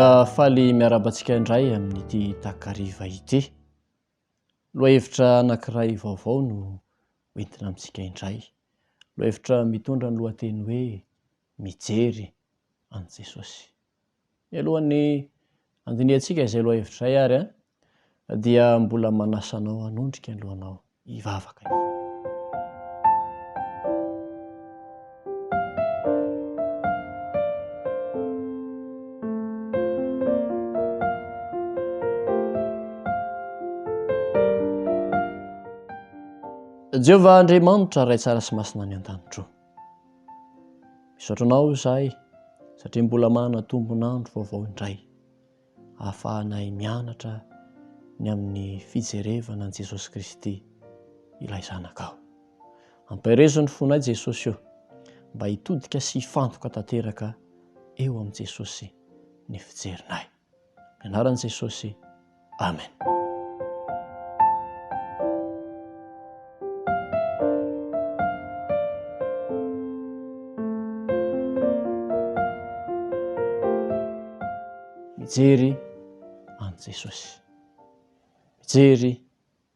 Mbola faly miarabantsika indray amin'ity takariva ity. Lohahevitra anankiray vaovao no entina amintsika indray. Lohahevitra mitondra ny lohateny hoe mijery an' Jesosy. Alohan'ny andiniantsika izay lohahevitra ary dia mbola manasanao hanondrika ny lohanao hivavaka. Jehovah Andriamanitra ray tsara sy masina ny an-danitro. Misaotranao izahay satria mbola manana tombonandro vaovao indray ahafahanay mianatra ny amin'ny fijerevana an' Jesosy Kristy ilay zanakao. Ampirezony fonay Jesosy io mba hitodika sy hifantoka tanteraka eo amin'i Jesosy ny fijerinay. Ny anaran'i Jesosy. Amen. Mijery an' Jesosy. Mijery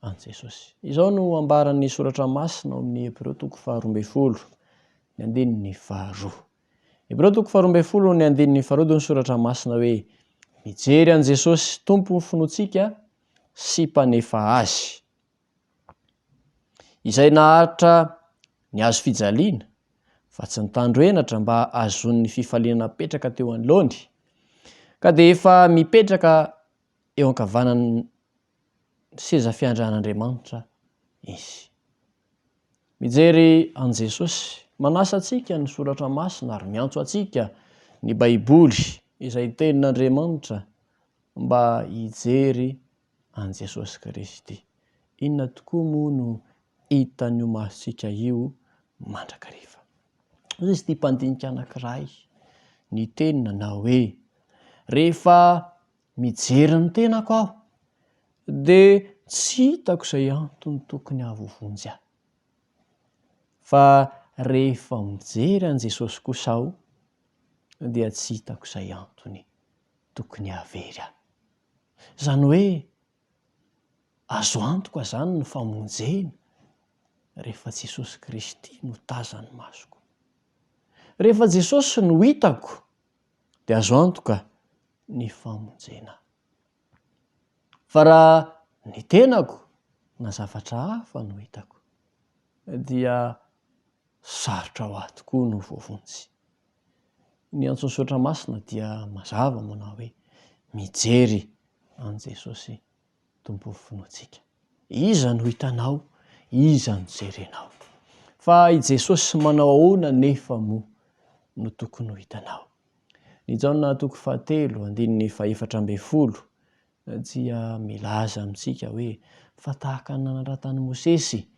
an' Jesosy. Izao no ambaran'ny soratra masina amin'ny Hebreo 12, ny andininy 2. Hebreo 12, ny andininy 2 dia ny soratra masina hoe mijery an' Jesosy tompo ny finoantsika sy mpanefa azy. Izay naharitra ny azo fijaliana fa tsy nitandroenatra mba azon'ny fifaliana petraka teo anoloany, ka dia efa mipetraka eo ankavanan'ny seza fiandrian'Andriamanitra izy. Mijery an' Jesosy manasa antsika ny soratra masina ary miantso antsika ny Baiboly izay tenin'Andriamanitra mba hijery an' Jesosy Kristy. Inona tokoa moa no hitan'io masontsika io mandrakariva? Izy ity mpandinika anankiray ny tenina na hoe rehefa mijery ny tenako aho dia tsy hitako izay antony tokony ahavovonjy aho. Fa rehefa mijery an' Jesosy kosa aho dia tsy hitako izay antony tokony hahavery aho. Izany hoe azo antoka izany ny famonjena rehefa Jesosy Kristy no tazan'ny masoko. Rehefa Jesosy no hitako dia azo antoka ny famonjena. Fa raha ny tenako na zavatra hafa no hitako dia sarotra ho ahy tokoa no voavonjy. Ny antsoin'ny soratra masina dia mazava manao hoe mijery an' Jesosy tompo finoantsika. Iza no hitanao, iza no jerenao. Fa i Jesosy manao ahoana nefa moa no tokony ho hitanao. Ny Jaona 3:4 dia milaza amintsika hoe fa tahaka ny nanaratan'i Mosesy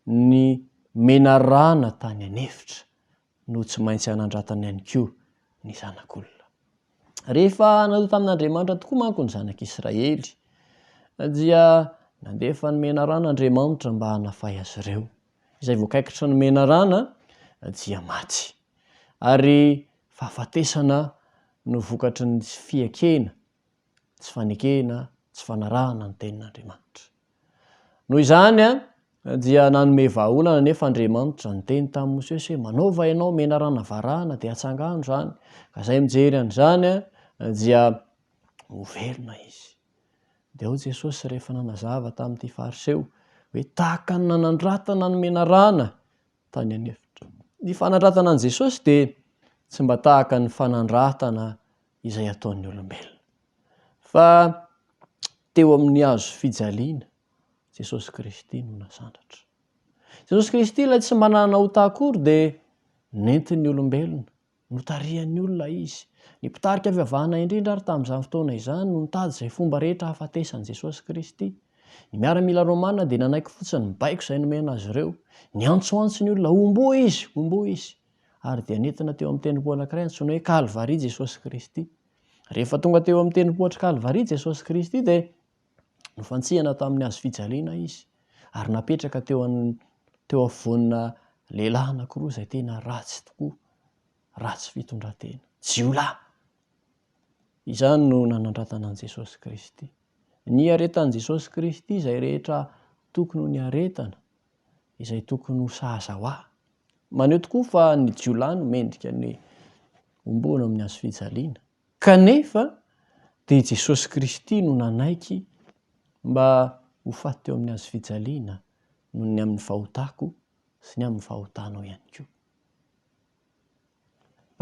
ny menarana tany anefitra no tsy maintsy hanandratany ihany koa ny zanak'olona. Rehefa natao tamin'Andriamanitra tokoa manko ny zanak'Israely dia nandefa ny menarana Andriamanitra mba hanafay azy ireo. Izay voakaikitra ny menarana dia maty. Ary fahafatesana no vokatry ny tsy fiekena, tsy fanekena, tsy fanarahana ny tenin'Andriamanitra. Noho izany dia nanome vahaolana nefa Andriamanitra ny teny tamin'i Mosesy hoe manaova ianao menarana varahana dia hatsangano izany. Ka izay mijery an'izany dia ho velona izy. Dia ao Jesosy rehefa nanazava tamin'ity fariseho hoe tahaka ny nanandratana ny menarana tany anefitra. Ny fanandratana an'i Jesosy dia tsy mba tahaka ny fanandratana izay ataon'ny olombelona. Fa teo amin'ny hazo fijaliana Jesosy Kristy no nasandatra. Jesosy Kristy ilay tsy manana ota akory dia nentin'ny olombelona, notarihan'ny olona izy. Ny mpitarika fivavahana indrindra ary tamin'izany fotoana izany no nitady izay fomba rehetra hahafatesan'i Jesosy Kristy. Ny miaramila Romana dia nanaiky fotsiny baiko izay nomena azy ireo. Ny antsoantsony olona ombo izy, ombo izy. Ary dia nentina teo amin'ny tendrombohitra anankiray antsoina hoe Kalvari Jesosy Kristy. Rehefa tonga teo amin'ny tendrombohitra Kalvari Jesosy Kristy dia nofantsihana tamin'ny hazo fijaliana izy ary napetraka teo afovoanina lehilahy anankiroa izay tena ratsy tokoa, ratsy fitondran-tena. Jiolahy. Izany no nanandratana an'i Jesosy Kristy. Ny aretan'i Jesosy Kristy izay rehetra tokony ho ny aretana, izay tokony ho sahaza ho ahy. Maneho tokoa fa ny jiolahy no mendrika ny ombona amin'ny hazo fijaliana. Kanefa dia Jesosy Kristy no nanaiky mba ho faty teo amin'ny hazo fijaliana noho ny amin'ny fahotako sy ny amin'ny fahotanao ihany koa.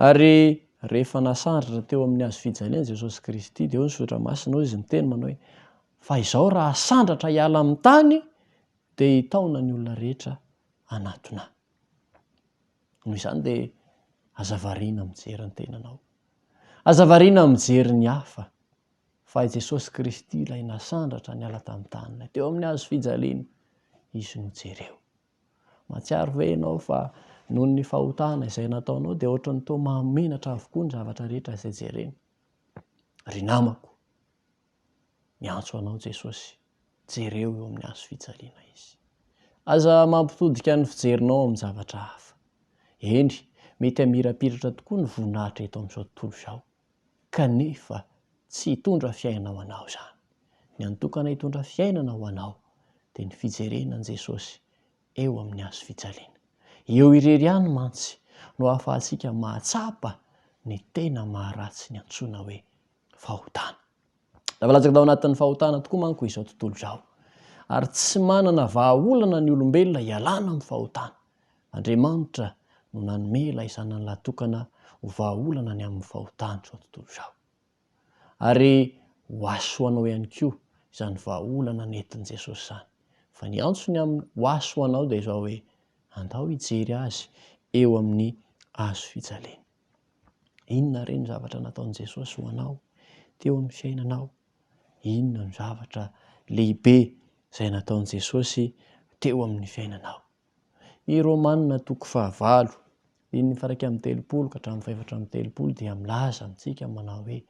Ary rehefa nasandratra teo amin'ny hazo fijaliana Jesosy Kristy dia eo ny soratra masina izy miteny manao hoe fa izao raha sandratra hiala amin'ny tany dia hitaona ny olona rehetra anatona. Noho izany dia aza variana mijery ny tenanao. Aza variana mijery ny hafa fa Jesosy Kristy ilay nasandratra niala tamin'ny tany teo amin'ny hazo fijaliana, izy no jereo. Mahatsiaro ve ianao fa noho ny fahotana izay nataonao dia ohatran'ny toa mahamenatra avokoa ny zavatra rehetra izay jerena. Ry namako, miantso anao Jesosy, jereo eo amin'ny hazo fijaliana izy. Aza mampitodika ny fijerinao amin'ny zavatra hafa. Eny, mety hamirapiratra tokoa ny voninahitra eto amin'izao tontolo izao, kanefa tsy hitondra fiainana ho anao izany. Ny antokana hitondra fiainana ho anao dia ny fijerena an'i Jesosy eo amin'ny hazo fijaliana. Eo irery ihany mantsy no ahafahantsika mahatsapa ny tena maharatsy ny antsoina hoe fahotana. Zavalatsaka tao anatin'ny fahotana tokoa manko izao tontolo izao, ary tsy manana vahaolana ny olombelona hialana amin'ny fahotana. Andriamanitra no nanome ilay zanany lahatokana ho vahaolana ny amin'ny fahotana izao tontolo izao. Ary ho asoanao ihany koa izany vahaolana nentin'i Jesosy izany. Fa ny antsony amin'ny ho asoanao dia izao hoe andao hijery azy eo amin'ny hazo fijaliana. Inona re ny zavatra nataon'i Jesosy ho anao teo amin'ny fiainanao? Inona ny zavatra lehibe izay nataon'i Jesosy teo amin'ny fiainanao? I Romanina 8:1-telopolo dia milaza amintsika manao hoe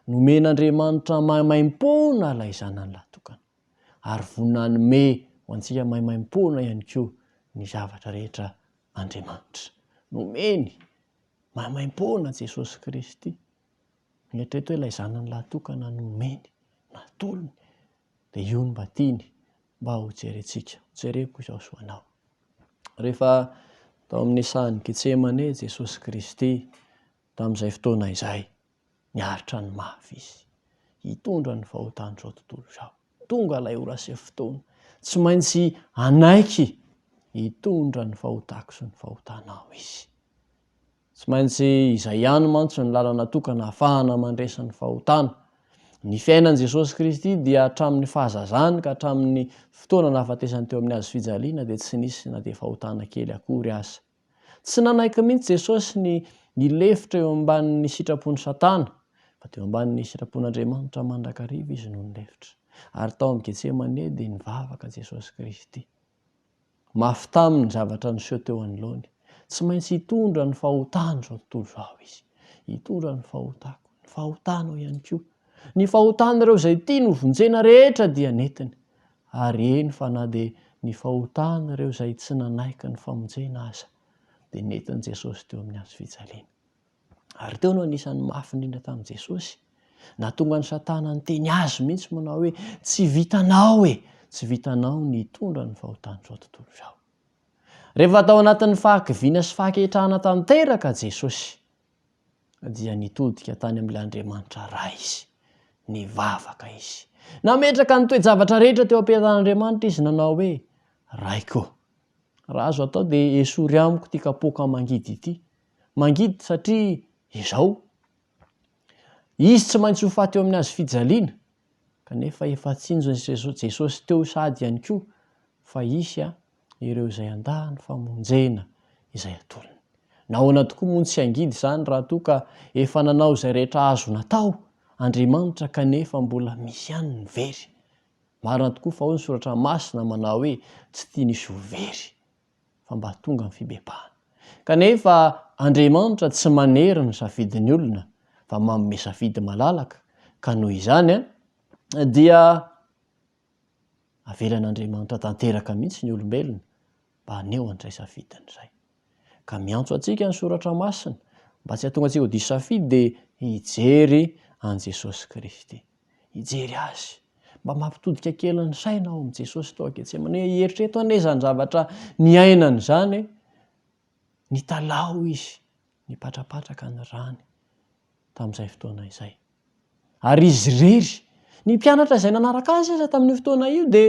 nomen'Andriamanitra mahimaimpona ilay zanany lahatokana, ary vonanome ho antsika mahimaimpona ihany koa ny zavatra rehetra Andriamanitra. Nomeny mahimaimpona Jesosy Kristy. Mieritreritra hoe ilay zanany lahatokana nomeny, natolony, dia io no mba tiany mba ho jerentsika. Jereko izao soanao. Rehefa tao amin'ny sahany Getsemane Jesosy Kristy tamin'izay fotoana izay niaritra ny mafy izy, hitondra ny fahotana izao tontolo izao. Tonga ilay ora sy fotoana, tsy maintsy anaiky hitondra ny fahotako sy ny fahotanao izy. Tsy maintsy izay ihany mantsy ny lalana tokana ahafahana mandresa ny fahotana. Ny fiainan'i Jesosy Kristy dia hatramin'ny fahazazany ka hatramin'ny fotoana nahafatesany teo amin'ny hazo fijaliana dia tsy nisy na dia fahotana kely akory aza. Tsy nanaiky mihitsy Jesosy ny lefitra eo ambanin'ny sitrapon'ny Satana, fa teo ambanin'ny sitrapon'Andriamanitra mandrakariva izy no nilefitra. Ary tao amin'ny Getsemane dia nivavaka Jesosy Kristy. Mafy taminy zavatra niseho teo anoloany. Tsy maintsy hitondra ny fahotana izao tontolo izao izy. Hitondra ny fahotako, ny fahotanao ihany koa. Ny fahotana ireo izay tia no vonjena rehetra dia netiny. Ary eny fa na dia ny fahotana ireo izay tsy nanaiky ny famonjena aza dia nentin'i Jesosy teo amin'ny hazo fijaliana. Ary teo no anisan'ny mafy indrindra tamin'i Jesosy. Nahatonga ny Satana niteny azy mihitsy manao hoe tsy vitanao tsy vitanao ny hitondra ny fahotana izao tontolo izao. Rehefa tao anatin'ny fahakiviana sy fahakehitrahana tanteraka Jesosy dia nitodika tany amin'ilay Andriamanitra ray izy, nivavaka izy. Nametraka ny toe-javatra rehetra teo am-petan'Andriamanitra izy nanao hoe raiko. Raha azo atao dia esory amiko ity kapoaka mangidy ity. Mangidy satria izao izy tsy maintsy ho faty eo amin'ny hazo fijaliana, kanefa efa tsinjo Jesosy teo sady ihany koa fa isy ireo izay andahany famonjena izay atolony. Nahoana tokoa moa tsy angidy izany raha toa ka efa nanao izay rehetra azo natao Andriamanitra kanefa mbola misy ihany ny very. Marina tokoa fa ao ny soratra masina manao hoe tsy tia nisy ho very fa mba tonga ny fibebahana. Kanefa Andriamanitra tsy manery ny safidin'ny olona fa manome safidy malalaka, ka noho izany dia avelan'Andriamanitra tanteraka mihitsy ny olombelona mba haneo an'izay safidiny izay. Ka miantso antsika ny soratra masina mba tsy hahatonga antsika ho diso safidy dia hijery an Jesosy Kristy. Ijery azy mba mampitodika kely ny saina ao am' Jesosy tao Getsemane. Eritreto ane zany zavatra niainany zany, nitalao izy, nipatrapatraka ny rany tamin'izay fotoana izay. Ary izy rery, ny mpianatra izay nanaraka azy aza tamin'io fotoana io de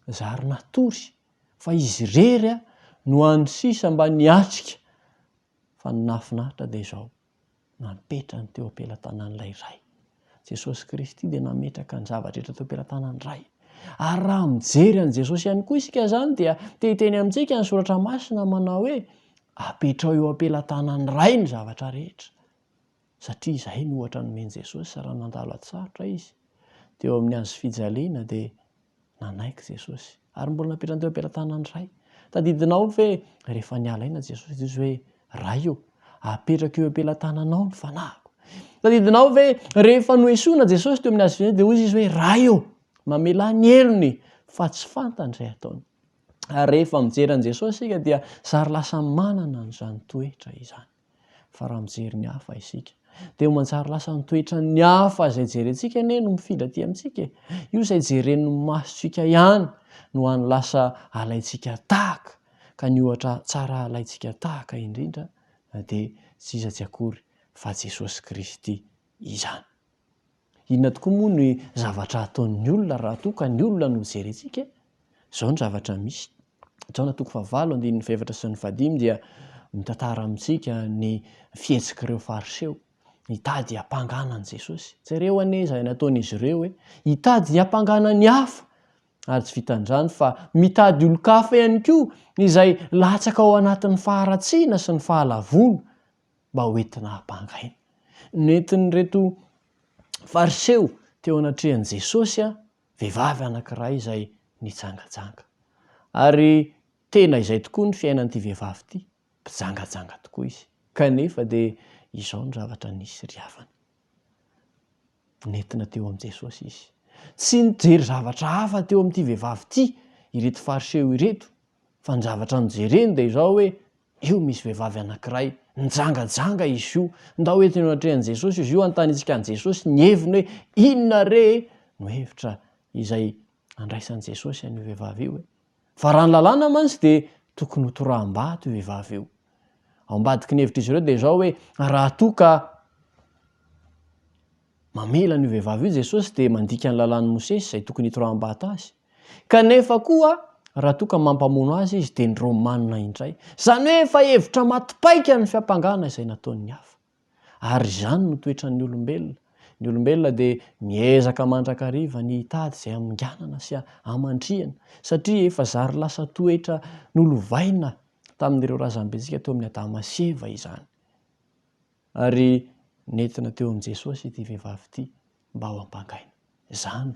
zary natory fa izy rery no any sisa mba niatrika. Fa ny nahafinaritra de izao, nametrany teo am-pelatanan'ilay ray. Jesosy Kristy dia nametraka ny zavatra rehetra teo am-pelatanany ray. Ary raha mijery an' Jesosy ihany koa isika zany dia te-hiteny amintsika ny soratra masina manao hoe apetrao eo am-pelatanany ray ny zavatra rehetra. Satria izay no ohatra nomeny Jesosy raha nandalo atsarotra izy teo amin'ny hazo fijaliana dia nanaiky Jesosy ary mbola napetrany teo am-pelatanany ray. Tadidinao ve rehefa nialaina Jesosy dia izy hoe ray io, apetraka eo am-pelatananao ny fanahiko. Tadidinao ve rehefa noesoana Jesosy teo amin'ny hazo fijaliana dia hoy izy hoe ray io, mamela ny elony fa tsy fantany izay ataony. Ary rehefa mijery an' Jesosy isika dia zary lasa manana an'izany toetra izany. Fa raha mijery ny hafa isika dia manjary lasa ny toetra ny hafa izay jerentsika anie no mifindra aty amintsika. Io izay jeren'ny masontsika ihany no any lasa alaintsika tahaka, ka ny ohatra tsara alaintsika tahaka indrindra dia tsy iza tsy akory fa Jesosy Kristy izany. Inona tokoa moa ny zavatra ataon'ny olona raha toa ka ny olona no jerentsika? Izao ny zavatra misy. Jaona 7:4-5 dia mitantara amintsika ny fihetsik'ireo fariseo hitady hampanganana Jesosy. Jereo anie izay nataon'izy ireo hoe hitady hampangana ny hafa ary tsy vitan'izany fa mitady olo-kafa ihany koa izay latsaka ao anatin'ny faharatsiana sy ny fahalavona mba hoentina hampangaina. Nentin'ireto fariseo teo anatrehan' Jesosy vehivavy anankiray izay nijangajanga. Ary tena izay tokoa ny fiainan'ity vehivavy ity, mpijangajanga tokoa izy. Kanefa dia izao ny zavatra nisy ry havana. Nentina teo am' Jesosy izy. Tsy nijery zavatra hafa teo amin'ity vehivavy ity, ireto fariseo ireto, fa ny zavatra nijereny dia izao hoe io misy vehivavy anankiray nijangajanga izy io. Ndao hoentina eo anatrehan' Jesosy izy io, anontaniantsika an' Jesosy ny heviny hoe inona re no hevitra izay andraisan'i Jesosy an'io vehivavy io. Fa raha ny lalàna mantsy dia tokony ho toraham-bato io vehivavy io. Ao ambadiky ny hevitra izy ireo dia izao hoe raha toa ka mamela ny vehivavy io Jesosy dia mandika ny lalàn'i Mosesy izay tokony hitoraham-bato azy. Kanefa koa raha toa ka mampamono azy izy dia ny Romanina indray. Izany hoe efa hevitra matipaika ny fiampangana izay nataon'ny hafa. Ary izany no toetran'ny olombelona. Ny olombelona dia miezaka mandrakariva ny hitady izay haminganana sy hamandriana satria efa zary lasa toetra nolovaina tamin'ireo razambetsika teo amin'ny Adama sy Eva izany. Ary nentina teo am' Jesosy ity vehivavy ity mba ho hampangaina. Izany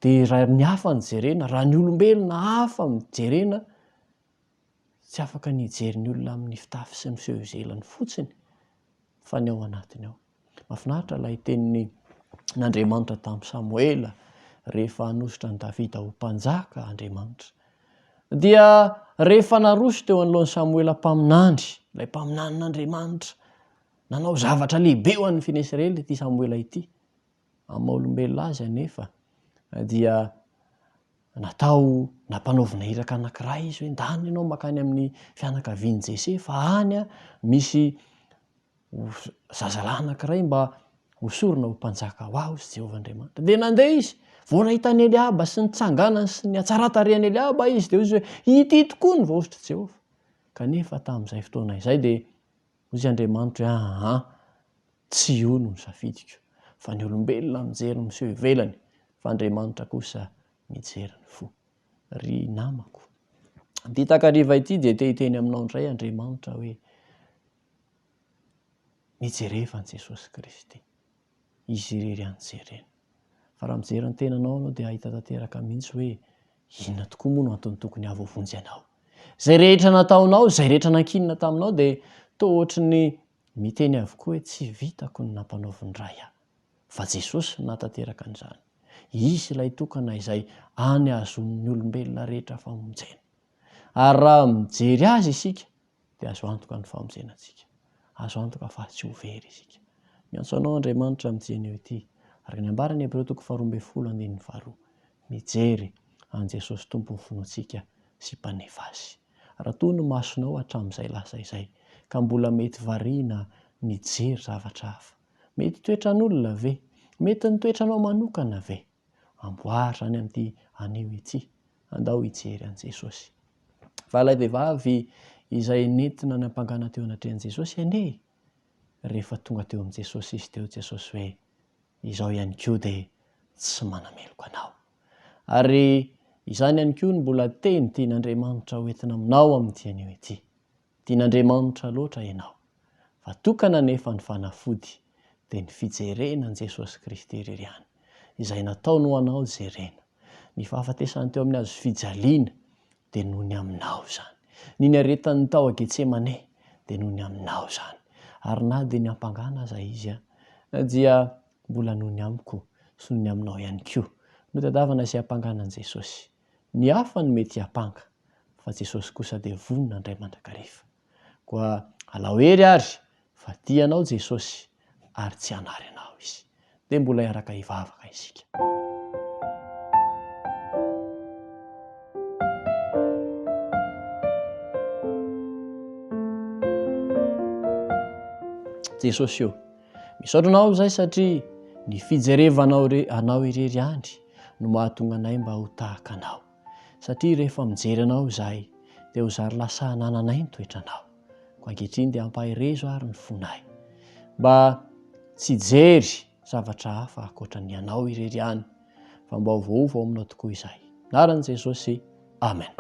dia raha ny hafa ny jerena, raha ny olombelona hafa mijerena, tsy afaka ny hijery ny olona amin'ny fitafy sy ny feo izelany fotsiny fa ny ao anatiny ao. Mahafinaritra ilay tenin'ny n'Andriamanitra tamin'i Samoela rehefa hanositra ny Davida ho mpanjaka Andriamanitra. Dia rehefa naroso teo anoloan'i Samoela mpaminandry, ilay mpaminan'Andriamanitra, nanao zavatra lehibe ho an'ny fine Israely ity Samoela ity. Amin'ny maha-olombelona azy anefa dia natao nampanaovina iraka anankiray izy hoe ndany ianao makany amin'ny fianakavian'i Jese fa any misy zazalahy anankiray mba hosorona ho mpanjaka ho aho sy Jehovah Andriamanitra. Dia nandeha izy, vao nahita ny Eliaba sy ny tsanganany sy ny hatsaran-tarehan'ny Eliaba izy dia izy hoe ity tokoa ny vaositry Jehovah. Kanefa tamin'izay fotoana izay dia hoy Andriamanitra hoe tsy io no nisafidiko fa ny olombelona mijery miseho ivelany fa Andriamanitra kosa mijery ny fo. Ry namako, ity takariva ity dia te hiteny aminao indray Andriamanitra hoe mijereva an' Jesosy Kristy. Izy irery any jerena. Fa raha mijery ny tenanao ianao dia ahita tanteraka mihitsy hoe inona tokoa moa no antony tokony ahavoavonjy anao. Izay rehetra nataonao, izay rehetra nankinina taminao dia toa ohatry ny miteny avokoa hoe tsy vitako ny nampanaovy ny raha ahy. Fa Jesosy nahatanteraka an'izany. Izy ilay tokana izay any azon'ny olombelona rehetra famonjena. Ary raha mijery azy isika dia azo antoka ny famonjenantsika. Azo antoka fa tsy ho very isika. Miantso anao Andriamanitra amin'ity anio ity. Araka ny ambarany Hebreo 12:12. Mijery an Jesosy Tompo ny finoantsika sy mpanefy azy. Raha toy ny masonao hatramin'izay lasa izay, ka mbola mety variana nijery zavatra hafa. Mety toetran'olona ve? Mety ny toetranao manokana ve? Amboary zany amin'ity anio ity. Andao hijery an Jesosy. Fa ilay vehivavy izay nentina nampangana teo anatrehan Jesosy anie, rehefa tonga teo amin'i Jesosy izy teo, Jesosy hoe izao ihany koa dia tsy manameloko anao. Ary izany ihany koa no mbola teny tian'Andriamanitra hoentina aminao amin'ity anio ity. Tian'Andriamanitra loatra ianao. Fa tokana nefa ny fanafody dia ny fijerena an Jesosy Kristy irery ihany, izay nataony ho anao jerena. Ny fahafatesany teo amin'ny hazo fijaliana dia noho ny aminao zany. Ny niaretan'ny tao a Getsemane dia noho ny aminao zany. Ary na dia ny ampangana aza izy dia mbola noho ny amiko sy noho ny aminao ihany koa. Notadiavana izay ampanganan Jesosy. Ny hafa ny mety hampanga, fa Jesosy kosa dia vonin'Andray mandrakariva. Koa alao hery ary fa tianao Jesosy ary tsy hanary anao izy. Dia mbola hiaraka hivavaka isika. Jesosy io, misaotra anao izay satria ny fijerevanao anao irery ihany no mahatonga anay mba ho tahaka anao. Satria rehefa mijery anao izahay dia ho zary lasa hanananay ny toetranao. Ko ankehitriny dia ampahirezo ary ny fonay. Mba tsy jery zavatra hafa ankoatra ny anao irery ihany, fa mba ho voova ao aminao tokoa izay. Anaran'i Jesosy. Amen.